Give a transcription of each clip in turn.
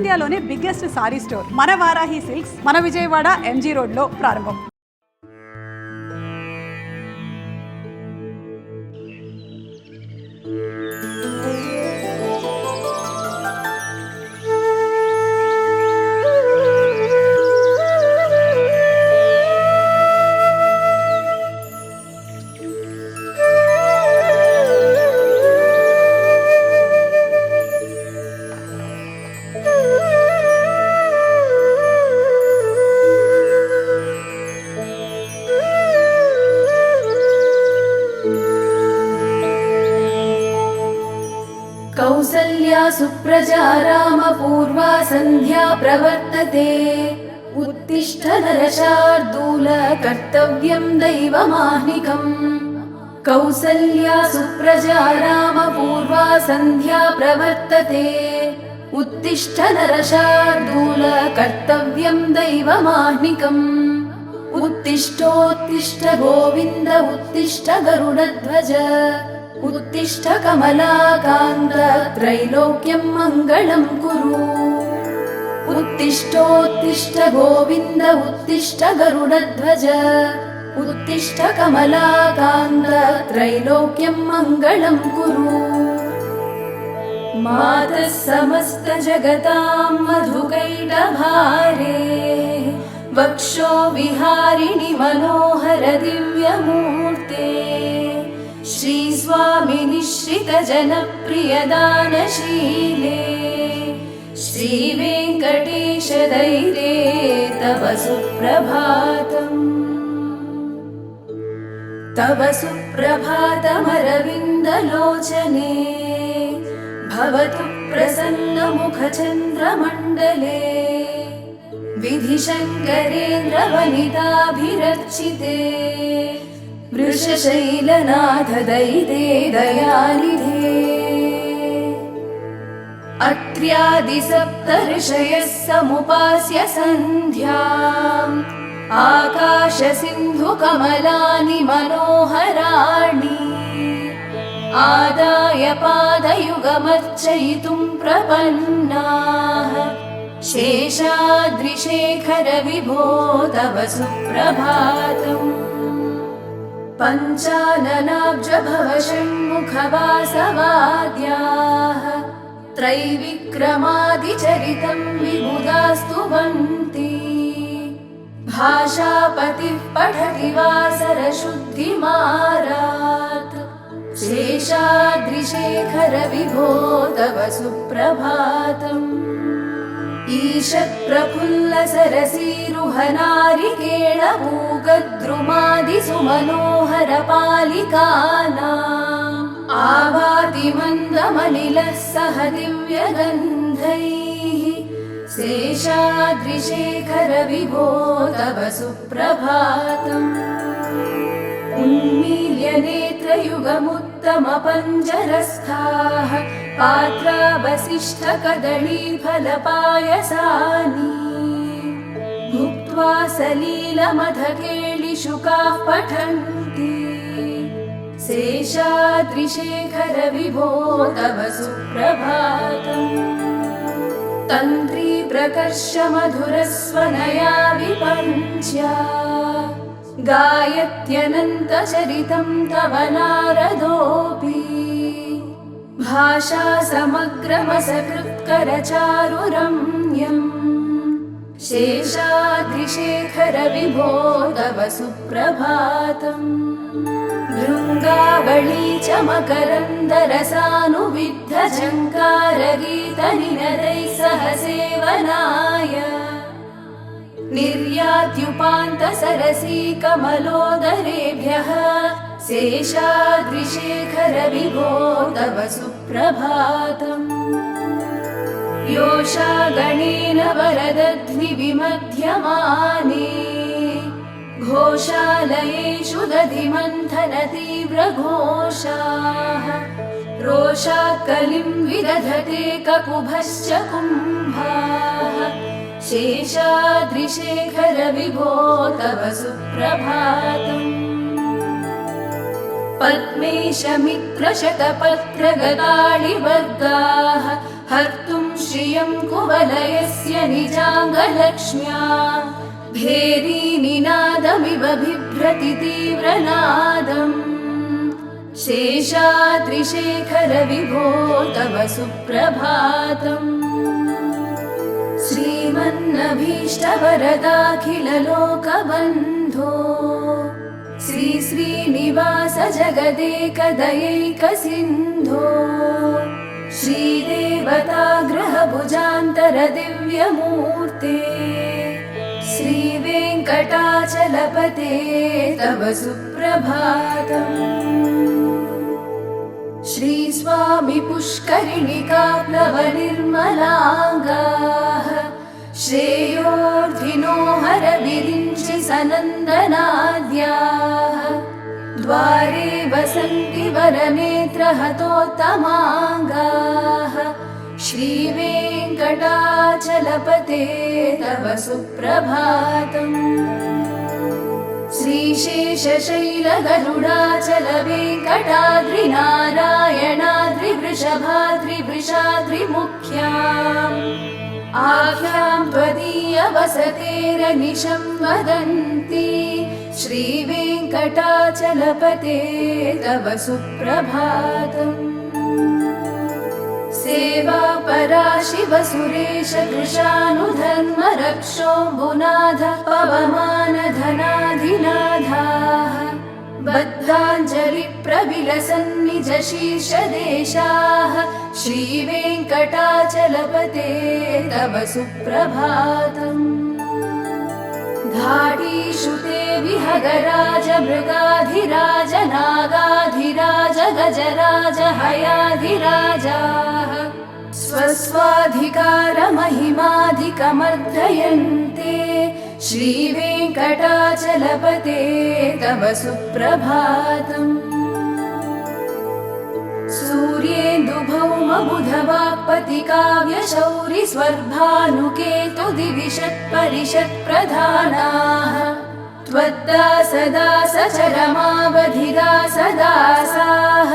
ఇండియాలోనే biggest sorry store మన Varahi silks మన విజయవాడ ఎంజీ రోడ్ లో ప్రారంభం. कौसल्या सुप्रजा रामपूर्वा सन्ध्या प्रवर्तते उत्तिष्ठ नरशार्दूल कर्तव्यं दैवमाह्निकम् कौसल्या सुप्रजा रामपूर्वा सन्ध्या प्रवर्तते उत्तिष्ठ नरशार्दूल कर्तव्यं दैवमाह्निकम् उत्तिष्ठोत्तिष्ठ गोविन्द उत्तिष्ठ गरुडध्वज उत्तिष्ठ कमलाकान्त त्रैलोक्यं मङ्गलं कुरु उत्तिष्ठोत्तिष्ठ गोविन्द उत्तिष्ठ गरुडध्वज उत्तिष्ठ कमलाकान्त त्रैलोक्यं मङ्गलं कुरु मातः समस्त जगतां मधुकैटभारे वक्षो विहारिणि मनोहर दिव्यमूर्ते श्री स्वामी निश्रित जनप्रियदानशीले श्री वेङ्कटेश दैरे तव सुप्रभातम् तव सुप्रभातमरविन्दलोचने भवतु प्रसन्नमुखचन्द्रमण्डले विधिशङ्करेन्द्रवनिताभिरर्चिते वृषशैलनाथ दैते दयानिधे अत्र्यादिसप्तऋषयः समुपास्य सन्ध्याम् आकाशसिन्धुकमलानि मनोहराणि आदाय पादयुगमर्चयितुं प्रपन्नाः शेषाद्रिशेखर विभो तव सुप्रभातम् पञ्चाननाब्ज भव षण्मुखवासवाद्याः त्रैविक्रमादिचरितं विबुधास्तुवन्ति भाषापतिः पठति वासरशुद्धिमारात् शेषाद्रिशेखर विभो तव सुप्रभातम् ईषत्प्रफुल्लसरसीरुहनारिकेळपूगद्रुमादिसुमनोहरपालिकानाम् आवाति मन्दमनिलः सह दिव्यगन्धैः शेषाद्रिशेखर विभो तव सुप्रभातम् उन्मील्य नेत्रयुगमुत्तमपञ्जरस्थाः पात्रावसिष्ठ कदलीफलपायसानि भुक्त्वा सलीलमधकेलिशुकाः पठन्ति शेषाद्रिशेखर विभो तव सुप्रभातम् तन्त्री प्रकर्ष मधुरस्वनया विपञ्च्या गायत्यनन्तचरितं तव नारदोऽपि भाषा समग्रमसकृत्करचारुरम्यम् शेषाद्रिशेखर विभो तव सुप्रभातम् भृङ्गावळी च मकरन्दरसानुविद्ध झङ्कारगीतनिनदैः सह सेवनाय निर्यात्युपान्तसरसी कमलोदरेभ्यः शेषाद्रिशेखर विभो तव सुप्रभातम् योषागणेन वरदध्निविमध्यमाने घोषालयेषु दधिमन्थनतीव्रघोषाः रोषाकलिं विदधते ककुभश्च कुम्भाः शेषाद्रिशेखर विभो तव सुप्रभातम् पद्मेशमित्रशतपत्रगताळिवर्गाः हर्तुं श्रियं कुवलयस्य निजाङ्गलक्ष्म्या भेरीनिनादमिव बिभ्रति तीव्रनादम् शेषाद्रिशेखर विभो तव सुप्रभातम् श्रीमन्नभीष्टवरदाखिललोकबन्धो श्री श्रीनिवास जगदेकदयैकसिन्धो श्रीदेवताग्रहभुजान्तर दिव्यमूर्ते श्रीवेङ्कटाचलपते तव सुप्रभातम् श्रीस्वामी पुष्करिणिकाप्लवनिर्मलाङ्गाः श्रेयोर्धिनो हरविरिञ्चि सनन्दनाद्याः द्वारे वसन्ति वरनेत्रहतोत्तमाङ्गाः श्रीवेङ्कटाचलपते तव सुप्रभातम् श्रीशेषशैलगरुडाचलवेङ्कटाद्रिनारायणाद्रिवृषभाद्रिवृषाद्रिमुख्याम् आख्यां त्वदीयवसतेरनिशं वदन्ति श्रीवेङ्कटाचलपते तव सुप्रभातम् सेवापरा शिवसुरेश कृशानुधर्म रक्षोऽम्बुनाथ पवमानधनाधिनाथाः बद्धाञ्जलिप्रविलसन्निजशीर्षदेशाः श्रीवेङ्कटाचलपते तव सुप्रभातम् घाटीषु ते विहगराज मृगाधिराज नागाधिराज गजराज हयाधिराजाः स्वस्वाधिकारमहिमाधिकमर्दयन्ते श्रीवेङ्कटाचलपते तव सुप्रभातम् सूर्येन्दुभौमबुधवाक्पतिकाव्यशौरि स्वर्भानुकेतु दिविषत्परिषत्प्रधानाः त्वद्दासदासचरमावधिदासदासाः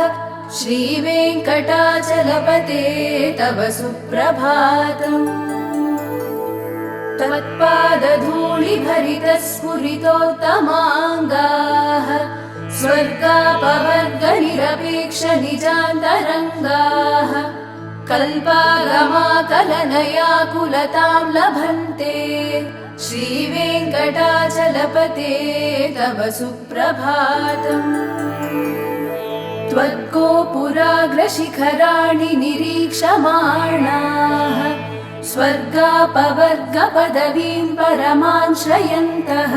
श्रीवेङ्कटाचलपते तव सुप्रभातम् त्वत्पादधूलिभरितस्फुरितोत्तमाङ्गाः स्वर्गापवर्गनिरपेक्षनिजान्तरङ्गाः कल्पागमाकलनयाकुलतां लभन्ते श्रीवेङ्कटाचलपते तव सुप्रभातम् त्वद्गोपुराग्रशिखराणि निरीक्षमाणाः स्वर्गापवर्गपदवीं परमां श्रयन्तः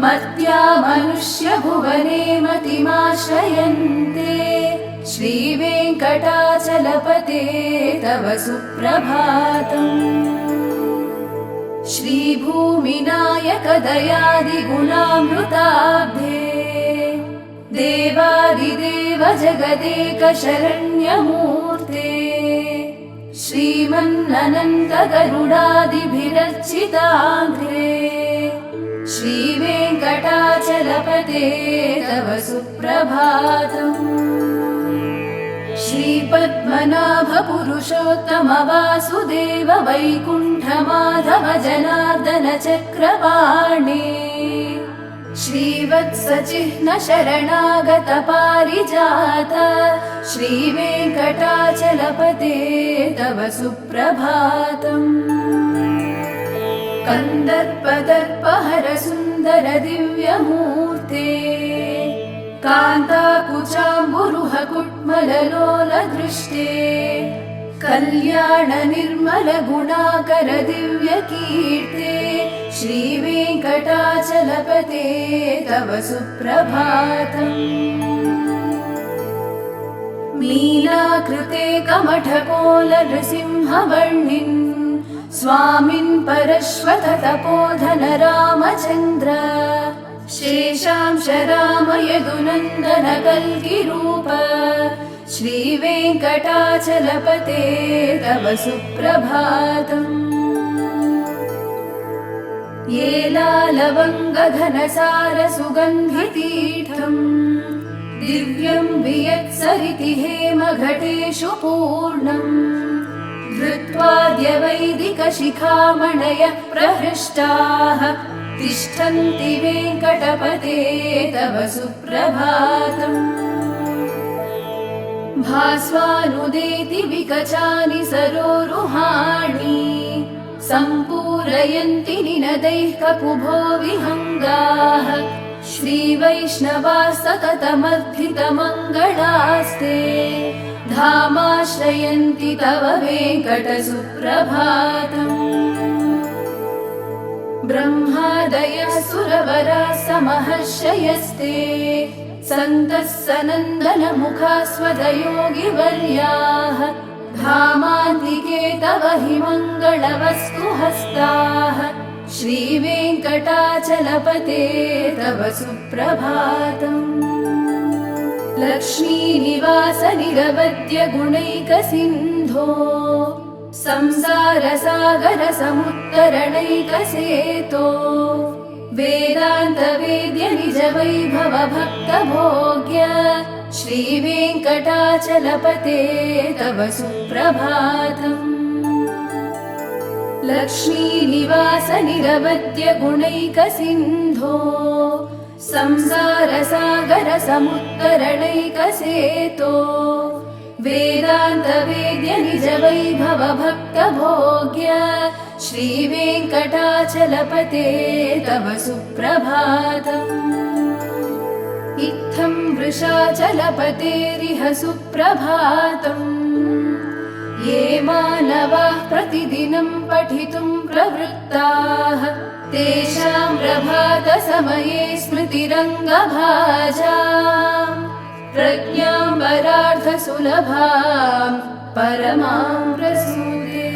मर्त्या मनुष्यभुवने मतिमाश्रयन्ते श्रीवेङ्कटाचलपते तव सुप्रभातम् श्रीभूमिनायकदयादिगुणामृताब्धे देवादिदेव जगदेकशरण्यमूर्ते श्रीमन्ननन्तगरुडादिभिरर्चिताग्रे श्रीवेङ्कटाचलपते तव सुप्रभातम् श्रीपद्मनाभपुरुषोत्तम वासुदेव वैकुण्ठमाधव जनार्दन चक्रपाणे श्रीवत्सचिह्न शरणागत पारिजात श्रीवेङ्कटाचलपते तव सुप्रभातम् कन्दर्पदर्पहर सुन्दर दिव्यमूर्ते कान्ताकुचाम्बुरुह कुट्मललोलदृष्टे कल्याण निर्मल गुणाकर दिव्यकीर्ते श्रीवेङ्कटाचलपते तव सुप्रभातम् मीनाकृते कमठकोल नृसिंहवर्णिन् स्वामिन् परश्वत तपोधन रामचन्द्र शेषांश राम यदुनन्दन कल्किरूप श्रीवेङ्कटाचलपते तव सुप्रभातम् येलालवङ्गघनसार सुगन्धितीर्थम् दिव्यं वियत्सरिति हेमघटेषु पूर्णम् धृत्वाद्यवैदिकशिखामणयः प्रहृष्टाः तिष्ठन्ति वेङ्कटपते तव सुप्रभातम् भास्वानुदेति विकचानि सरोरुहाणि सम्पूरयन्ति निनदैः ककुभो विहङ्गाः श्रीवैष्णवास्तकतमर्थितमङ्गलास्ते धामाश्रयन्ति तव वेङ्कटसुप्रभातम् ब्रह्मादयः सुरवराः समहर्षयस्ते सन्तः सनन्दनमुखास्वदयोगिवर्याः धामान्तिके तव हि मङ्गलवस्तु हस्ताः श्रीवेङ्कटाचलपते तव सुप्रभातम् लक्ष्मीनिवास निरवद्य गुणैकसिन्धो संसारसागर समुत्तरणैकसेतो वेदान्तवेद्य निज वैभव भक्तभोग्य श्रीवेङ्कटाचलपते तव सुप्रभातम् लक्ष्मीनिवास निरवद्य गुणैकसिन्धो संसारसागर समुत्तरणैकसेतो वेदान्तवेद्य निज वैभव भक्तभोग्य श्रीवेङ्कटाचलपते तव सुप्रभातम् इत्थं वृषाचलपतेरिह सुप्रभातम् ये मानवाः प्रतिदिनं पठितुं प्रवृत्ताः तेषां प्रभातसमये स्मृतिरङ्गभाजाम् प्रज्ञां परार्थसुलभां परमां प्रसूते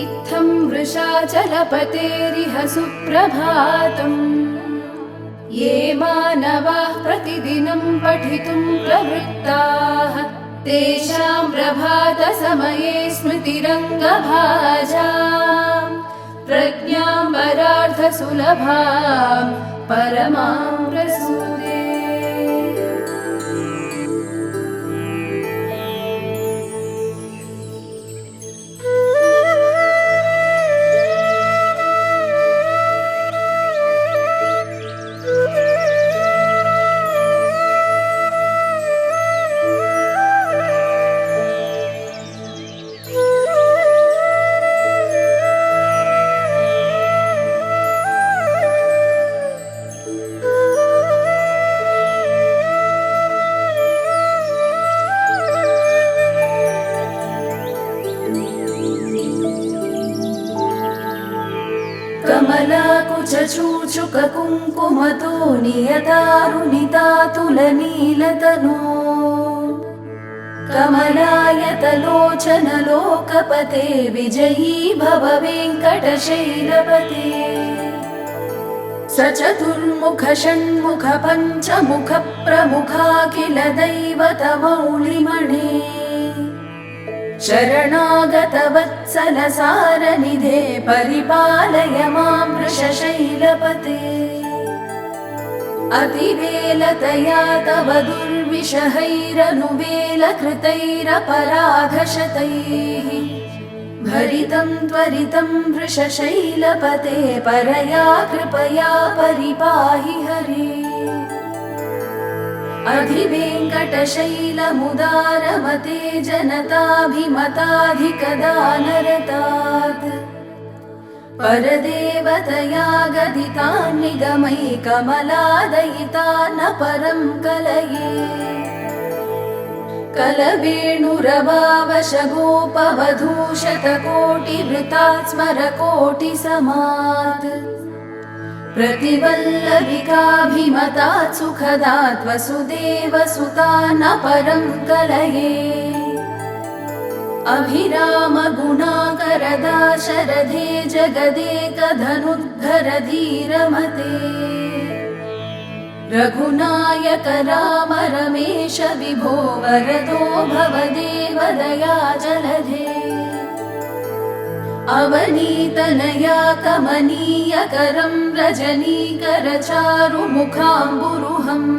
इत्थं वृषाचलपतेरिह सुप्रभातम् ये मानवाः प्रतिदिनं पठितुं प्रवृत्ताः तेषां प्रभातसमये स्मृतिरङ्गभाजाम् प्रज्ञां परार्थसुलभां परमां प्रसूते कमलाकुचूचुककुङ्कुमतो नियतारुणितातुलनीलतनो कमलायतलोचनलोकपते विजयी भव वेङ्कटशैलपते स चतुर्मुख षण्मुख पञ्चमुख प्रमुखाखिल दैवतमौलिमणे शरणागतवत्सलसारनिधे परिपालय मां वृषशैलपते अतिवेलतया तव दुर्विषहैरनुवेलकृतैरपराधशतैः भरितं त्वरितं वृषशैलपते परया कृपया परिपाहि हरे अधिवेङ्कटशैलमुदारमते जनताभिमताधिकदानरतात् परदेवतया गदितान्निगमैकमलादयिता न परं कलये कलवेणुरवावशगोपवधूशतकोटिवृतात् स्मरकोटिसमात् प्रतिवल्लभिकाभिमतात् सुखदात् वसुदेवसुता न परं कलये अभिरामगुणाकरदाशरथे जगदेकधनुद्धर धीरमते रघुनायक राम रमेश विभो वरदो भवदेव दयाजलधे अवनीतनया कमनीयकरं रजनीकर चारुमुखाम्बुरुहम्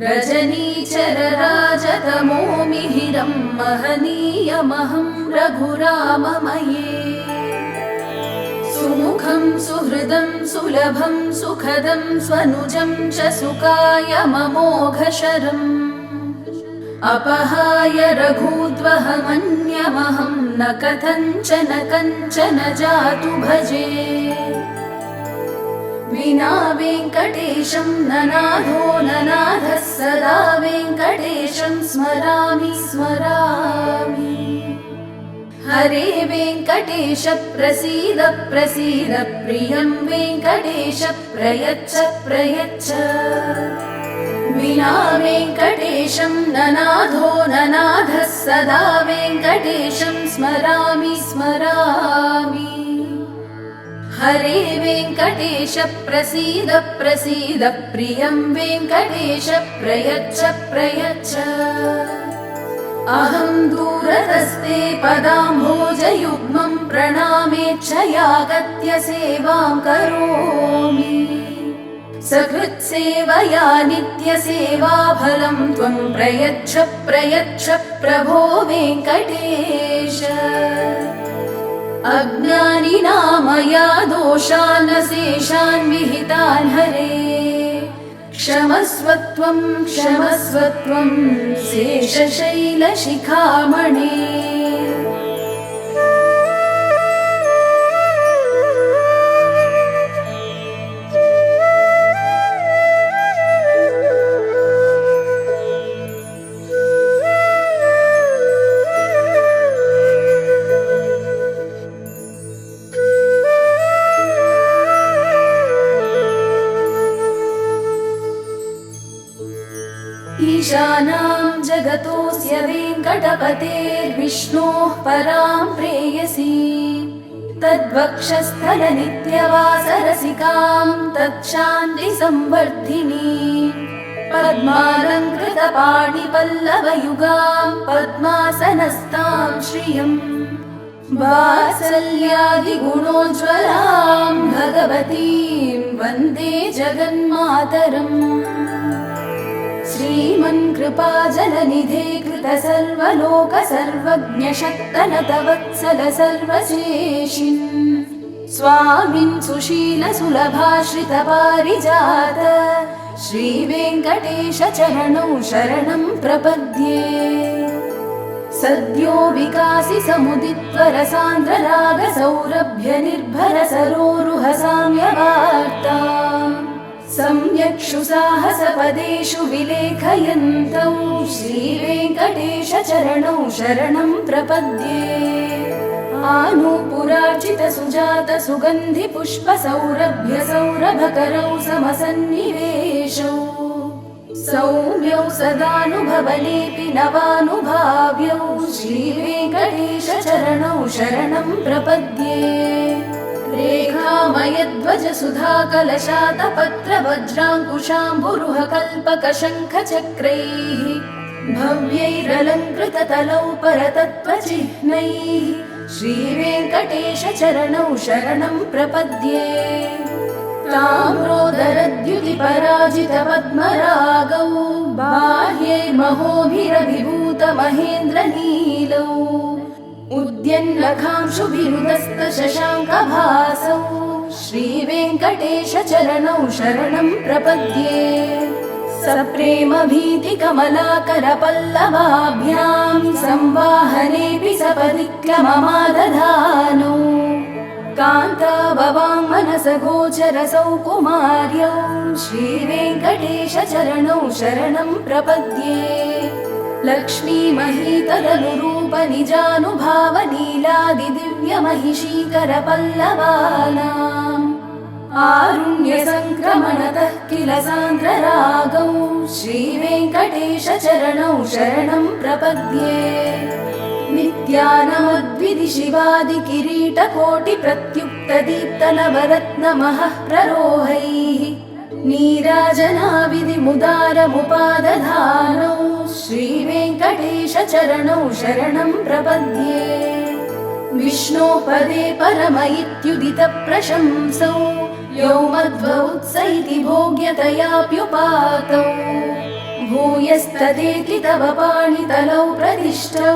रजनीचरराजतमो मिहिरं महनीयमहं रघुराममये सुमुखं सुहृदं सुलभं सुखदं स्वनुजं च सुकायममोघशरम् अपहाय रघूद्वहमन्यमहं न कथञ्चन जातु भजे विना वेङ्कटेशं ननाथो ननाथः सदा वेङ्कटेशं स्मरामि स्मरामि हरे वेङ्कटेश प्रसीद प्रसीद प्रियं वेङ्कटेश प्रयच्छ प्रयच्छ विना वेङ्कटेशं ननाथो ननाथः सदा वेङ्कटेशं स्मरामि स्मरामि हरे वेङ्कटेश प्रसीद प्रसीद प्रियं वेङ्कटेश प्रयच्छ प्रयच्छ अहं दूरतस्ते पदाम्भोजयुग्मं प्रणामेच्छयागत्य सेवां करोमि सकृत्सेवया नित्यसेवाफलं त्वं प्रयच्छ प्रयच्छ प्रभो वेङ्कटेश अज्ञानिनां मया दोषान् शेषान् विहितान् हरे क्षमस्वत्वं क्षमस्वत्वं शेषशैलशिखामणे ईशानां जगतोऽस्य वेङ्कटपतेर्विष्णोः परां प्रेयसी तद्वक्षस्थलनित्यवासरसिकां तच्छान्तिसंवर्धिनी पद्मालङ्कृतपाणिपल्लवयुगां पद्मासनस्तां श्रियम् वात्सल्यादिगुणोज्ज्वलां भगवतीं वन्दे जगन्मातरम् श्रीमन्कृपाजलनिधे कृतसर्वलोक सर्वज्ञशक्तनतवत्सल सर्वशेषिन् स्वामिन् सुशीलसुलभाश्रितपारिजात श्रीवेङ्कटेश चरणौ शरणं प्रपद्ये सद्यो विकासि समुदित्वरसान्द्ररागसौरभ्य निर्भर सरोरुह साम्यवार्ता सम्यक्षु साहसपदेषु विलेखयन्तौ श्रीवेङ्कटेश चरणौ शरणं प्रपद्ये आनूपुरार्चितसुजात सुगन्धिपुष्पसौरभ्य सौरभकरौ समसन्निवेशौ सौम्यौ सदानुभवनेऽपि नवानुभाव्यौ श्रीवेङ्कटेश चरणौ शरणं प्रपद्ये रेखामयध्वज सुधाकलशातपत्रवज्राङ्कुशाम्बुरुह कल्पकशङ्खचक्रैः भव्यैरलङ्कृततलौ परतत्त्वचिह्नैः श्रीवेङ्कटेश चरणौ शरणं प्रपद्ये ताम्रोदरद्युतिपराजितपद्मरागौ बाह्यैर्महोभिरभिभूतमहेन्द्रनीलौ उद्यन्लखांशुभिरुदस्तशशाङ्कभासौ श्रीवेङ्कटेश चरणौ शरणं प्रपद्ये सप्रेमभीतिकमलाकरपल्लवाभ्यां संवाहनेऽपि सपरिक्रममादधानौ कान्ताभवाङ्मनसगोचरसौ कुमार्यौ श्रीवेङ्कटेश चरणौ शरणं प्रपद्ये लक्ष्मीमहीतदनुरूपनिजानुभावनीलादिदिव्यमहिषीकरपल्लवानाम् आरुण्यसङ्क्रमणतः किल सान्द्ररागौ श्रीवेङ्कटेश चरणौ शरणं प्रपद्ये नित्यानमद्विधि शिवादिकिरीटकोटिप्रत्युक्तदीप्तनवरत्नमः प्ररोहैः नीराजनाविधिमुदारमुपादधानौ श्रीवेङ्कटेश चरणौ शरणं प्रपद्ये विष्णोपदे परम इत्युदितप्रशंसौ यौ मध्व उत्स इति भोग्यतयाप्युपातौ भूयस्तदेति तव पाणितलौ प्रतिष्ठौ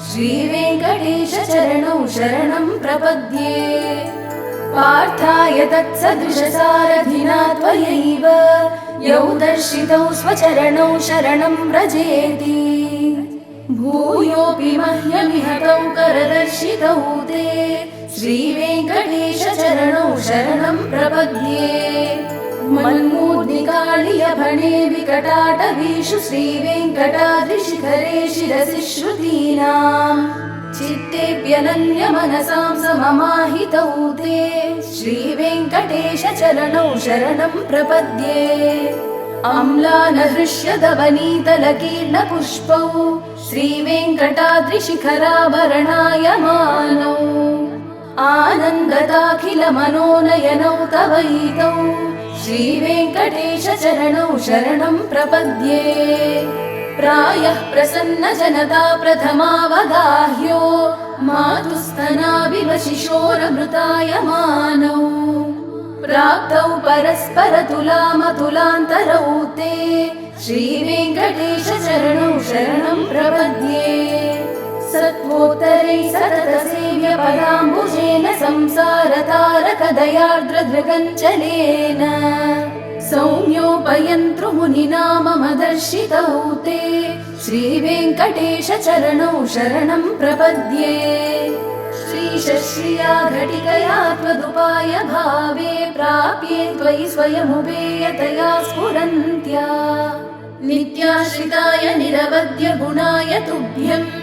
श्रीवेङ्कटेशचरणौ शरणं प्रपद्ये पार्थाय तत्सदृशसारथिना त्वयैव यौ दर्शितौ स्वचरणौ शरणं व्रजेति भूयोऽपि मह्यमिह तौ करदर्शितौ ते श्रीवेङ्कटेशचरणौ शरणं प्रपद्ये मन्मूर्ध्निकाळियभणे विकटाटवीषु श्रीवेङ्कटाद्रिशिखरे शिरसि श्रुतीनाम् चित्तेऽप्यनन्यमनसां सममाहितौ ते श्रीवेङ्कटेशचरणौ शरणं प्रपद्ये अम्लानहृष्यदवनीतलकीर्णपुष्पौ श्रीवेङ्कटाद्रिशिखराभरणायमानौ आनन्ददाखिलमनोनयनौ तवैतौ श्रीवेङ्कटेशचरणौ शरणं प्रपद्ये प्रायः प्रसन्नजनता प्रथमावगाह्यो मातुस्तनाविव शिशोरमृतायमानौ प्राप्तौ परस्परतुलामतुलान्तरौ ते श्रीवेङ्कटेशचरणौ शरणं प्रपद्ये सत्त्वोत्तरैः सततसेव्यपदाम्बुजेन संसारतारकदयार्द्रदृगञ्चलेन सौम्योपयन्तृमुनिना मम दर्शितौ ते श्रीवेङ्कटेशचरणौ शरणं प्रपद्ये श्रीशश्रिया घटिकया त्वदुपाय भावे प्राप्ये त्वयि स्वयमुपेयतया स्फुरन्त्या नित्याश्रिताय निरवद्य गुणाय तुभ्यम्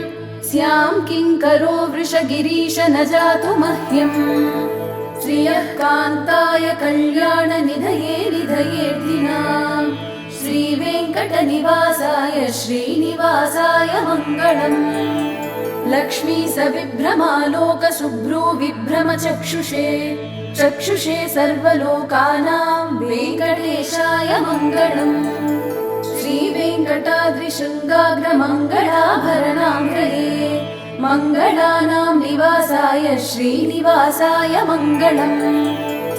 स्यां किङ्करो वृषगिरीश न जातु मह्यम् श्रियः कान्ताय कल्याणनिधये निधयेऽर्थिनाम् श्रीवेङ्कटनिवासाय श्रीनिवासाय मङ्गलम् लक्ष्मी सविभ्रमालोकशुभ्रो विभ्रमचक्षुषे चक्षुषे सर्वलोकानां वेङ्कटेशाय मङ्गलम् श्रीवेङ्कटाद्रिशृङ्गाग्रमङ्गलाभरणाङ्ग्रये मङ्गलानां निवासाय श्रीनिवासाय मङ्गलम्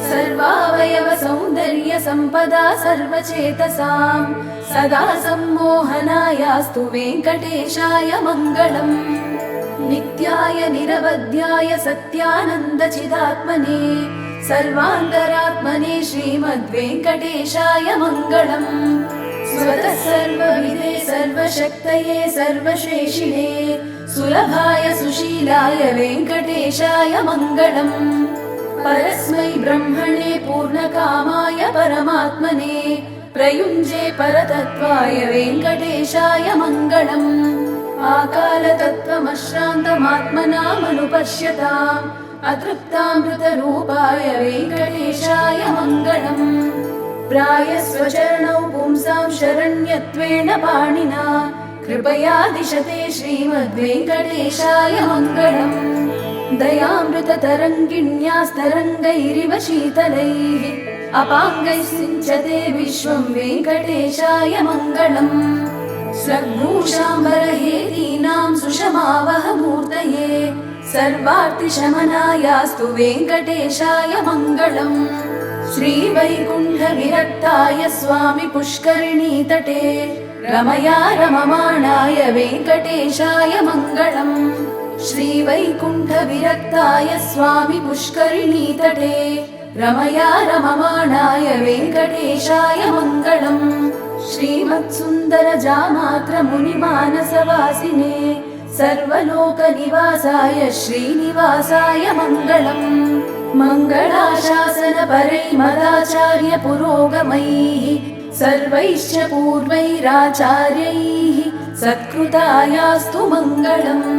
सर्वावयव सौन्दर्य सम्पदा सर्वचेतसां सदा सम्मोहनायास्तु वेङ्कटेशाय मङ्गलम् नित्याय निरवध्याय सत्यानन्दचिदात्मने सर्वान्तरात्मने श्रीमद्वेङ्कटेशाय मङ्गलम् स्वतः सर्वविदे सर्वशक्तये सर्वशेषिणे सुलभाय सुशीलाय वेङ्कटेशाय मङ्गलम् परस्मै ब्रह्मणे पूर्णकामाय परमात्मने प्रयुञ्जे परतत्त्वाय वेङ्कटेशाय मङ्गलम् आकालतत्त्वमश्रान्तमात्मनामनुपश्यताम् अतृप्तामृतरूपाय वेङ्कटेशाय मङ्गलम् प्रायस्वचरणौ पुंसां शरण्यत्वेन पाणिना कृपया दिशते श्रीमद्वेङ्कटेशाय मङ्गलम् दयामृततरङ्गिण्यास्तरङ्गैरिव शीतलैः अपाङ्गैः सिञ्चते विश्वं वेङ्कटेशाय मङ्गलम् स्रग्भूषाम्बरहेतीनां सुषमावहमूर्तये सर्वार्तिशमनायास्तु वेङ्कटेशाय मङ्गलम् श्रीवैकुण्ठविरक्ताय स्वामि पुष्करिणीतटे रमया रममाणाय वेङ्कटेशाय मङ्गलम् श्रीवैकुण्ठविरक्ताय स्वामि पुष्करिणीतटे रमया रममाणाय वेङ्कटेशाय मङ्गलम् श्रीमत्सुन्दरजामात्रमुनिमानसवासिने सर्वलोकनिवासाय श्रीनिवासाय मङ्गलम् मङ्गलाशासनपरैर्मदाचार्य पुरोगमैः सर्वैश्च पूर्वैराचार्यैः सत्कृतायास्तु मङ्गलम्।